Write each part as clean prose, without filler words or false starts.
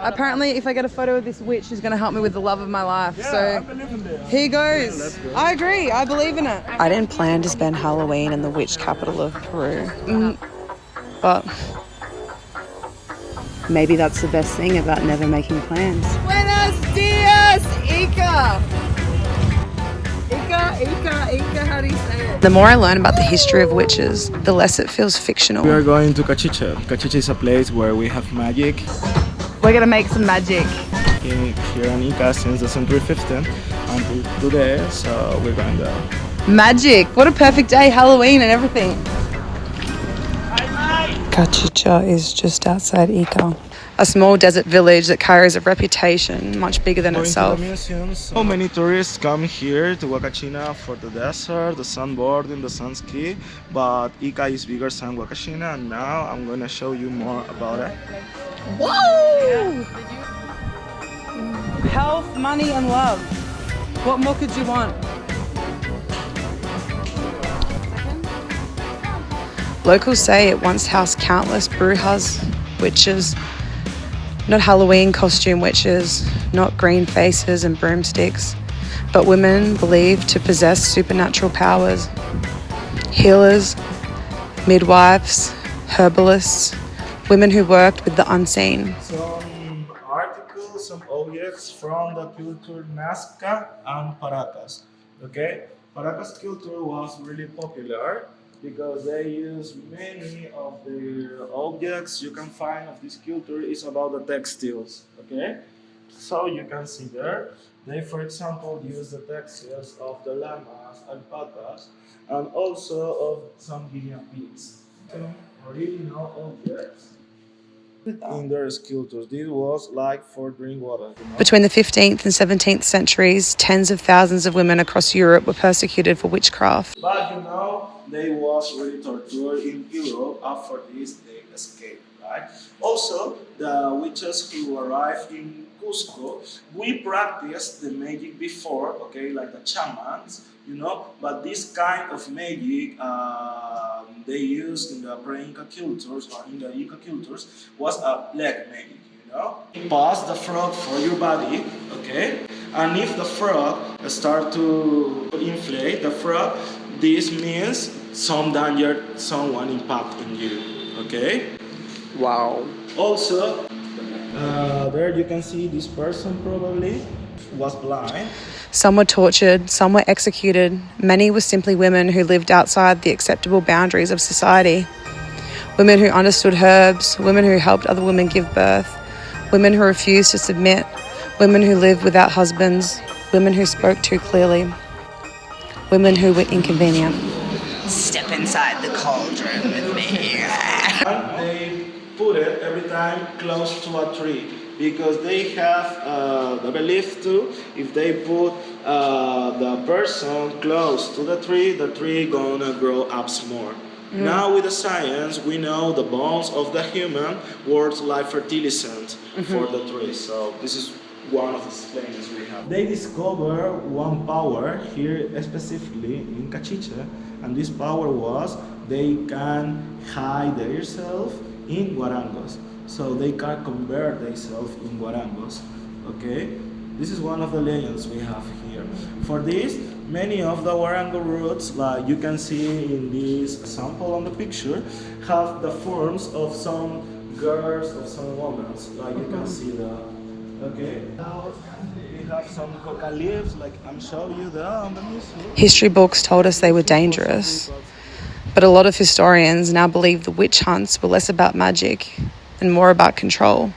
Apparently, if I get a photo of this witch, she's going to help me with the love of my life. So here goes. I agree. I believe in it. I didn't plan to spend Halloween in the witch capital of Peru. But maybe that's the best thing about never making plans. Buenos dias, Ica! Ica, how do you say it? The more I learn about the history of witches, the less it feels fictional. We are going to Cachiche. Cachiche is a place where we have magic. We're gonna make some magic. Here in Ica since the century 15 until today, so we're going there. Magic! What a perfect day, Halloween and everything. Cachiche is just outside Ica. A small desert village that carries a reputation much bigger than itself. To the museums. So many tourists come here to Huacachina for the desert, the sunboarding, the sun ski, but Ica is bigger than Huacachina, and now I'm going to show you more about it. Whoa! Health, money and love. What more could you want? Locals say it once housed countless brujas, witches. Not Halloween costume witches, not green faces and broomsticks, but women believed to possess supernatural powers. Healers, midwives, herbalists, women who worked with the unseen. Some articles, some objects from the culture Nazca and Paracas. Okay, Paracas culture was really popular because they use many of the objects you can find of this culture is about the textiles. Okay, so you can see there. They, for example, use the textiles of the llamas, alpacas, and also of some guinea pigs. Some original objects in their sculptures. This was like for drinking water. You know? Between the 15th and 17th centuries, tens of thousands of women across Europe were persecuted for witchcraft. But you know, they was really tortured in Europe. After this, they escaped, right? Also, the witches who arrived in Cusco, we practiced the magic before, okay, like the shamans, you know, but this kind of magic they used in the pre-Inca cultures or in the Inca cultures was a black magic, you know. Pass the frog for your body, okay, and if the frog start to inflate the frog, this means some danger, someone impact in you, okay? Wow. Also, there you can see this person probably was blind. Some were tortured, some were executed. Many were simply women who lived outside the acceptable boundaries of society. Women who understood herbs, women who helped other women give birth, women who refused to submit, women who lived without husbands, women who spoke too clearly, women who were inconvenient. Step inside the cauldron with me. And they put it every time close to a tree because they have the belief too, if they put the person close to the tree gonna grow up more. Now with the science, we know the bones of the human works like fertilizant for the tree. So this is one of the explanations we have. They discover one power here specifically in Cachiche, and this power was they can hide themselves in guarangos. So they can convert themselves in guarangos. Okay? This is one of the legends we have here. For this, many of the guarango roots, like you can see in this sample on the picture, have the forms of some girls, of some women. Like you can see the. Okay. Now we have some coca leaves, like I'm showing you there on the museum. History books told us they were dangerous, but a lot of historians now believe the witch hunts were less about magic and more about control.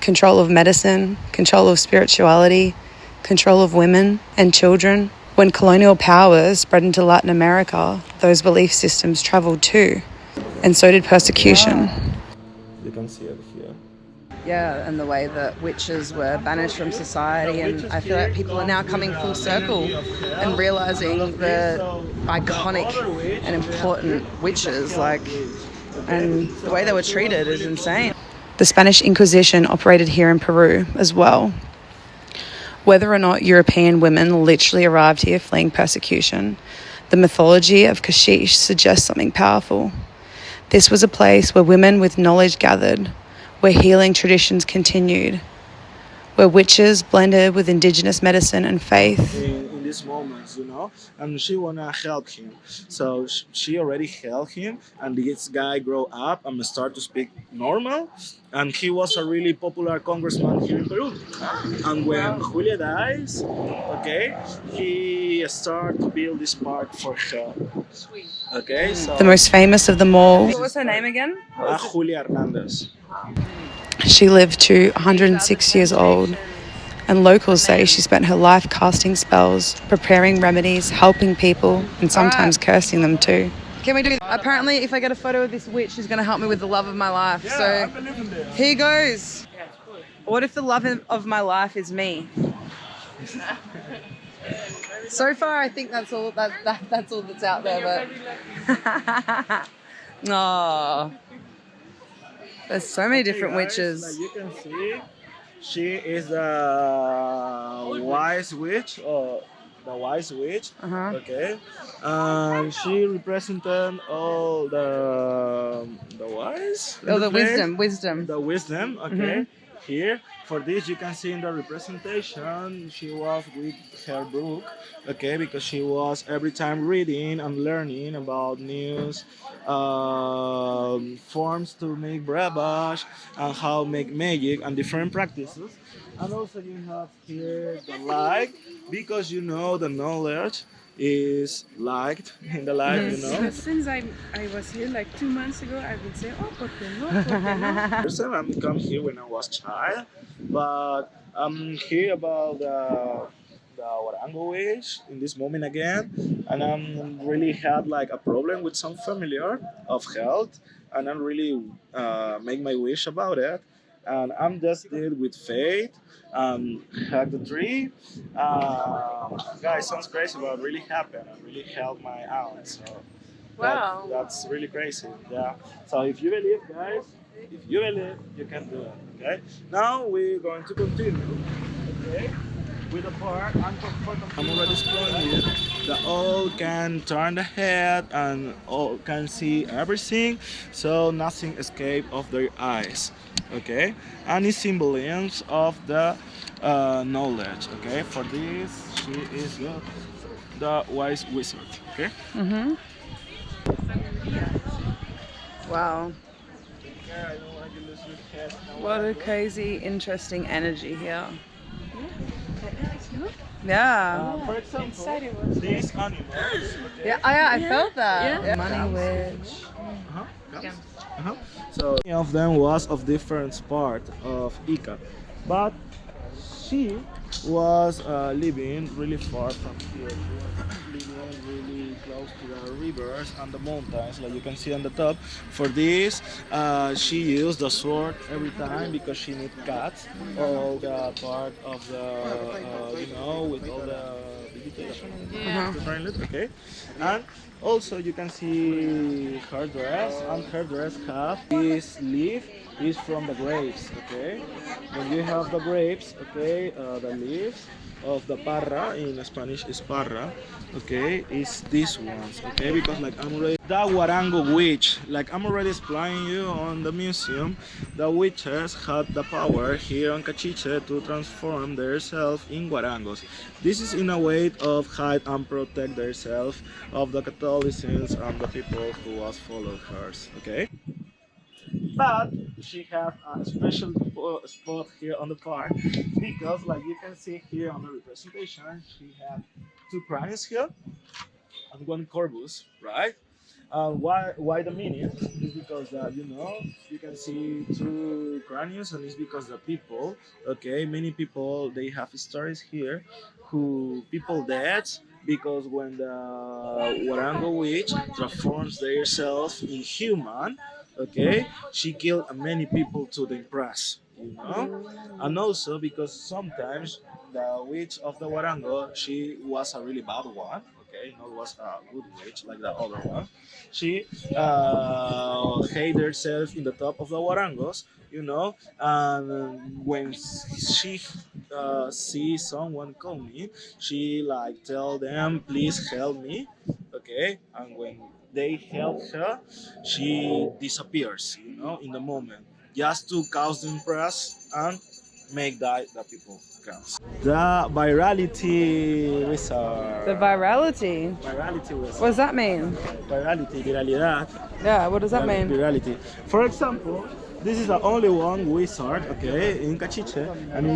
Control of medicine, control of spirituality, control of women and children. When colonial powers spread into Latin America, those belief systems traveled too, and so did persecution. You can see it here. Yeah, and the way that witches were banished from society, and I feel like people are now coming full circle and realizing the iconic and important witches, and the way they were treated is insane. The Spanish Inquisition operated here in Peru as well. Whether or not European women literally arrived here fleeing persecution, the mythology of cachiche suggests something powerful. This was a place where women with knowledge gathered, where healing traditions continued, where witches blended with indigenous medicine and faith. In these moments, you know, and she wanna help him. So she already helped him, and this guy grow up and start to speak normal, and he was a really popular congressman here in Peru. And when Julia dies, okay, he start to build this park for her. Okay, so The most famous of them all. What was her name again? Julia Hernández. She lived to 106 years old, and locals say she spent her life casting spells, preparing remedies, helping people, and sometimes cursing them too. Can we do? Apparently, if I get a photo of this witch, she's going to help me with the love of my life. Yeah, So I believe in this. here goes. What if the love of my life is me? So far, I think that's all. That's all that's out there. But oh, there's so many different Guys, witches. like you can see, she is the wise witch, or the wise witch. Okay, and she represented all the wise. in Oh, the place. wisdom. The wisdom. Okay, here for this you can see in the representation she was with her book. Okay, because she was every time reading and learning about news forms to make brebash and how make magic and different practices. And also you have here the like, because you know the knowledge is liked in the life, you know. Since I was here like 2 months ago, I would say, oh, ¿por qué no? ¿Por qué no? First time I'm come here when I was child, but I'm here about the Warango wish in this moment again, and I'm really had like a problem with some familiar of health, and I'm really make my wish about it, and I'm just did with faith, had the tree. Guys, sounds crazy, but really happened and really helped my aunt. So that's really crazy. Yeah. So if you believe, guys, if you believe, you can do it. Okay. Now we're going to continue. Okay. With the part I'm already explaining you. The all can turn the head and all can see everything, so nothing escape of their eyes. Okay. And it's symbols of the knowledge. Okay. For this, she is the wise wizard. Okay. Wow. What a crazy, interesting energy here. Yeah. For example, these animals. Okay? Yeah, I felt that. Yeah. Money witch. So many of them was of different part of Ica, but she was living really far from here. She was living really close to the rivers and the mountains, like you can see on the top. For this, she used the sword every time because she need cats. All the part of the, you know, with all the vegetation. Okay, and also you can see her dress, and her dress have this leaf is from the grapes. Okay, when you have the grapes, okay, the leaves of the parra, in Spanish is parra, okay, is these ones. Okay, because like I'm already the Warango witch, like I'm already explaining you on the museum, the witches had the power here on Cachiche to transform themselves in Warangos. This is in a way of hide and protect themselves of the Catholicism and the people who was followed hers. Okay. But she has a special spot here on the park because, like you can see here on the representation, she has two cranies here and one corpus, right? Why the meaning is because you know, you can see two cranies, and it's because the people, okay, many people they have stories here who people dead because when the Warango witch transforms themselves in human, okay, she killed many people to the impress, you know, and also because sometimes the witch of the Warango, she was a really bad one, okay, not was a good witch like the other one. She hid herself in the top of the Warangos, you know, and when she see someone coming, she like tell them, please help me, okay, and when they help her, she disappears, you know, in the moment. just to cause the impress and make that the people comes. The virality wizard. The virality. Virality wizard. What does that mean? Virality, viralidad. Yeah, what does that mean? Virality. For example, this is the only one wizard, okay, in cachiche, and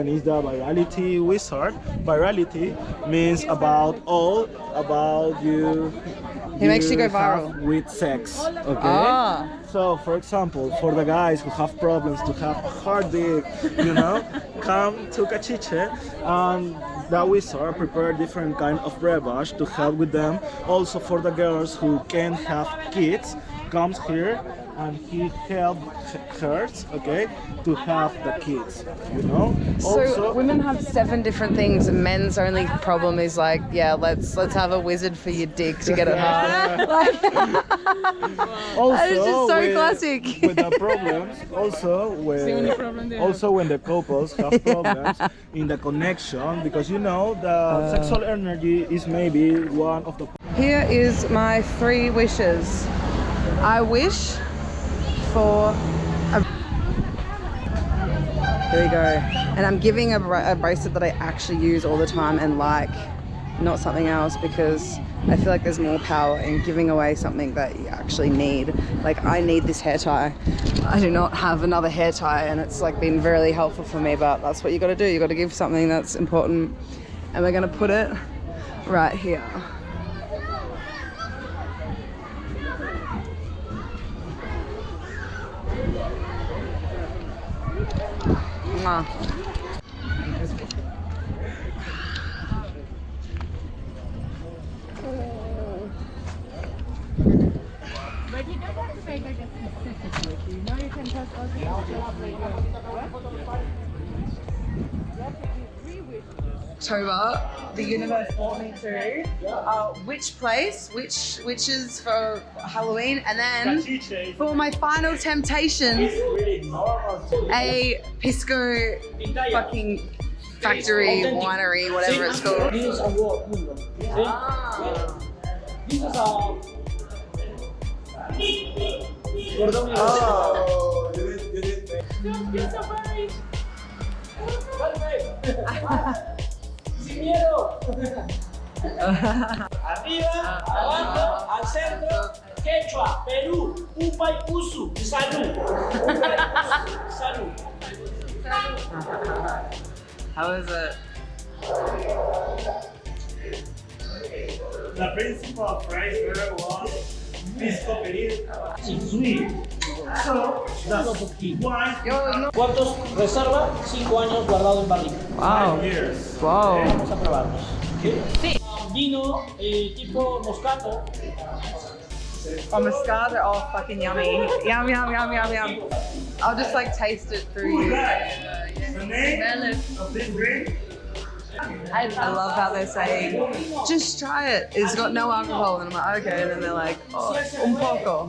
it's the virality wizard. Virality means about you. He makes you go have viral. with sex, okay? Ah. So, for example, for the guys who have problems to have a hard dick, come to cachiche, and the wizard prepare different kind of brebages to help with them. Also, for the girls who can't have kids, comes here and he helped hers, okay, to have the kids, So Also, women have 7 different things, and men's only problem is like, yeah, let's have a wizard for your dick to get it hard. Like, also that is just so with, classic. with the problems, also when the couples have problems in the connection, because the sexual energy is maybe one of the. Here is my 3 wishes. I wish for a... There we go. And I'm giving a bracelet that I actually use all the time and like, not something else, because I feel like there's more power in giving away something that you actually need. Like, I need this hair tie. I do not have another hair tie, and it's like been really helpful for me, but that's what you got to do. You got to give something that's important, and we're going to put it right here. Mwah. But you don't have to make like a specific with you. Now you can just October, the universe brought me to which place, which witches for Halloween, and then for my final temptation, a pisco fucking factory, winery, whatever it's called. Sin miedo. Arriba, abajo, al centro, quechua, Perú, upa y usu, salud. Upa y usu, salud. How is it? The principal phrase there was pisco sweet. So the wine ¿Cuántos reserva? 5 años guardado en barrica. Wow. years. Wow. Vamos a probarlos. Sí. Vino tipo moscato. Oh, Moscato, they're all fucking yummy. Yum, yum, yum, yum, yum. I'll just like taste it through you. The name of this drink? I love how they're saying, just try it. It's got no alcohol. And I'm like, okay. And then they're like, oh, un poco.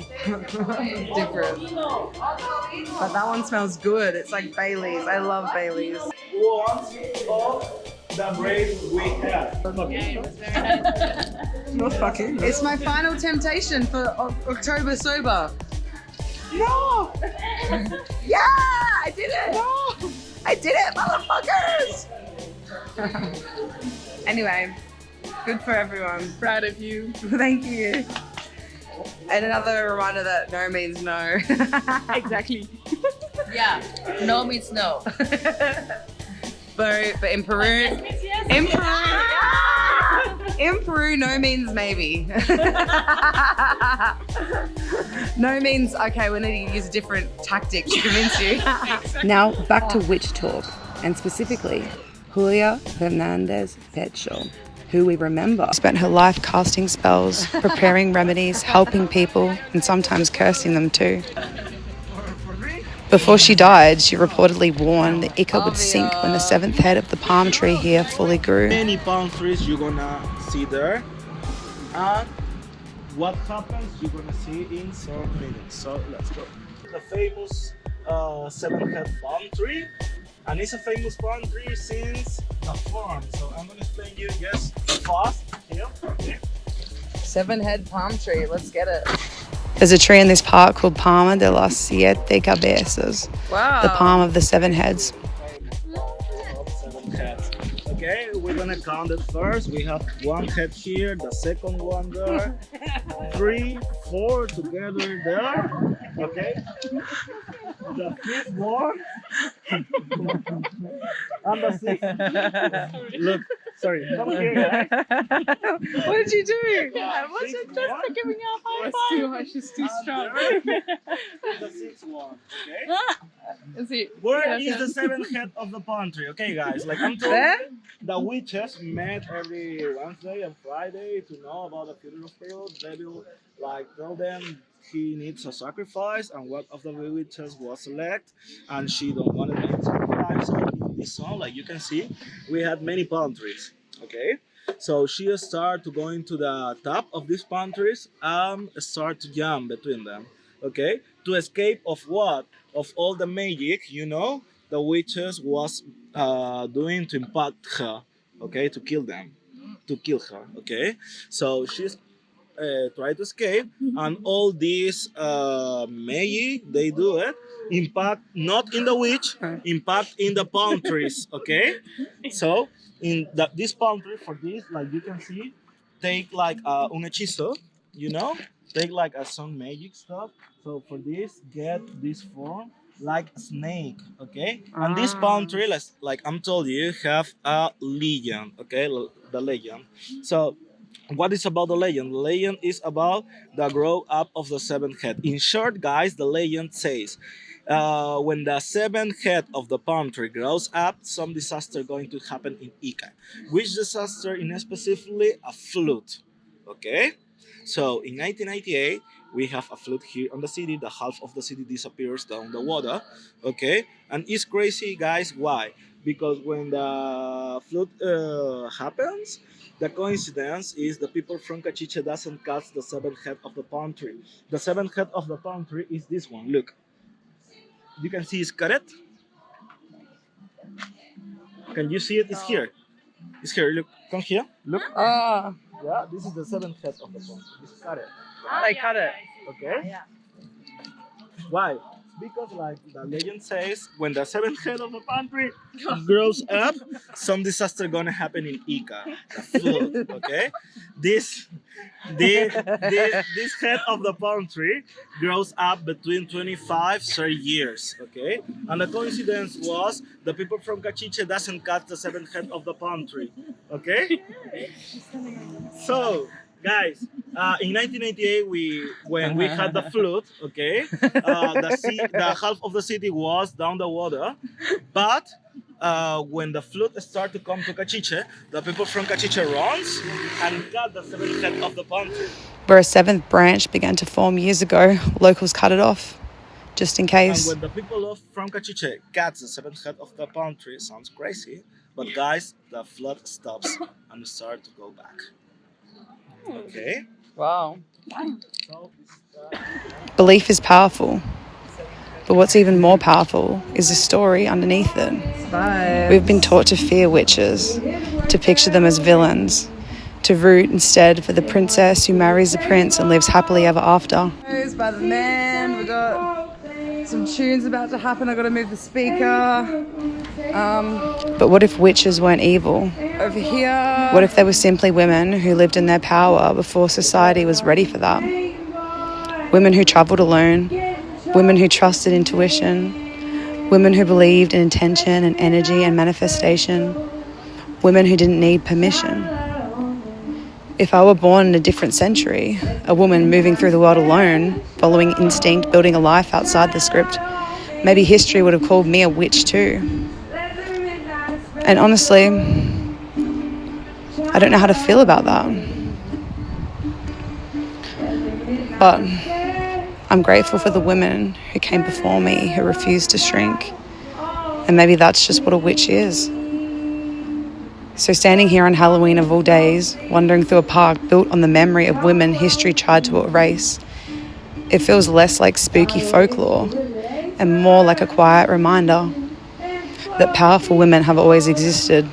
Different. But that one smells good. It's like Bailey's. I love Bailey's. One of the grapes we have. Not fucking. It's my final temptation for October sober. No! Yeah! I did it! No! I did it, motherfuckers! Anyway, good for everyone. proud of you. Thank you. And another reminder that no means no. Exactly. Yeah, no means no. But in Peru, in Peru, no means maybe. No means okay. We need to use a different tactic to convince you. Now back to witch talk, and specifically Julia Hernandez Pecho, who we remember spent her life casting spells, preparing remedies, helping people, and sometimes cursing them too. Before she died, she reportedly warned the Ica would sink when the 7th head of the palm tree here fully grew. Many palm trees you're gonna see there, and what happens you're gonna see in some minutes. So let's go. The famous 7-head palm tree, and it's a famous palm tree since the farm. So I'm gonna explain you just fast here. Okay. 7-head palm tree, let's get it. There's a tree in this park called Palma de las Siete Cabezas. Wow. The palm of the 7 heads. 7 heads. Okay, we're gonna count it first. We have 1 head here, the second one there, 3, 4 together there. Okay, the 5th one, and the 6th. Look, sorry, come here, guys. What did you do? I wasn't just giving you a high five. Too high, she's too strong. The 6th one. Okay. Is it? Where is the 7th head of the palm tree? Okay, guys, like I'm told you, the witches met every Wednesday and Friday to know about the future of Peru. They will like tell them he needs a sacrifice, and one of the witches was select, and she don't want to make a sacrifice. So in this song, like you can see, we had many palm trees. Okay, so she started to go into the top of these palm trees and start to jump between them. Okay, to escape of what? Of all the magic, you know, the witches was doing to impact her, okay, to kill them, to kill her, okay. So she's try to escape, and all these magic they do it impact not in the witch, impact in the palm trees, okay. So in this palm tree, for this, like you can see, take like un hechizo, you know, take like some magic stuff. So for this, get this form like a snake, okay? And this palm tree, like I'm told you, have a legend, okay? The legend. So what is about the legend? The legend is about the grow up of the 7th head. In short, guys, the legend says, when the 7th head of the palm tree grows up, some disaster going to happen in Ica. Which disaster? In specifically a flood, okay? So in 1998, we have a flood here on the city. The half of the city disappears down the water, okay? And it's crazy, guys. Why? Because when the flood happens, the coincidence is the people from Cachiche doesn't catch the 7th head of the palm tree. The 7th head of the palm tree is this one. Look, you can see it's cut it. Can you see it? It's here. It's here. Look, come here. Look. Oh, Yeah, this is the 7th head of the palm tree. It's cut it. they cut it. Okay? Why? Because like the legend says, when the 7th head of the palm tree grows up, some disaster gonna happen in Ica. A flood, okay? This head of the palm tree grows up between 25-30 years, okay? And the coincidence was the people from Cachiche doesn't cut the 7th head of the palm tree, okay? So, guys, in 1998, when we had the flood, okay, the half of the city was down the water, but when the flood started to come to Cachiche, the people from Cachiche runs and cut the 7th head of the palm tree. Where a 7th branch began to form years ago, locals cut it off, just in And case. when the people from Cachiche cut the 7th head of the palm tree, sounds crazy, but guys, the flood stops and start to go back. Okay. Wow. So Belief is powerful, but what's even more powerful is the story underneath it. We've been taught to fear witches, to picture them as villains, to root instead for the princess who marries the prince and lives happily ever after. By the man, we got some tunes about to happen. I got to move the speaker. But what if witches weren't evil? Over here. What if they were simply women who lived in their power before society was ready for that? Women who travelled alone, women who trusted intuition, women who believed in intention and energy and manifestation, women who didn't need permission. If I were born in a different century, a woman moving through the world alone, following instinct, building a life outside the script, maybe history would have called me a witch too. And honestly, I don't know how to feel about that. But I'm grateful for the women who came before me, who refused to shrink. And maybe that's just what a witch is. So standing here on Halloween of all days, wandering through a park built on the memory of women history tried to erase, it feels less like spooky folklore and more like a quiet reminder that powerful women have always existed.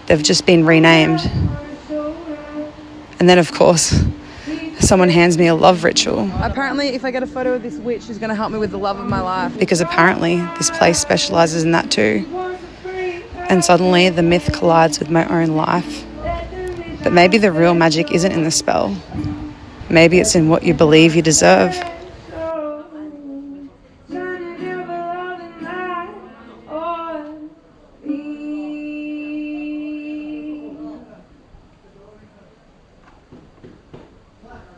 They've just been renamed. And then, of course, someone hands me a love ritual. Apparently, if I get a photo of this witch, she's going to help me with the love of my life. Because apparently, this place specialises in that too. And suddenly, the myth collides with my own life. But maybe the real magic isn't in the spell. Maybe it's in what you believe you deserve.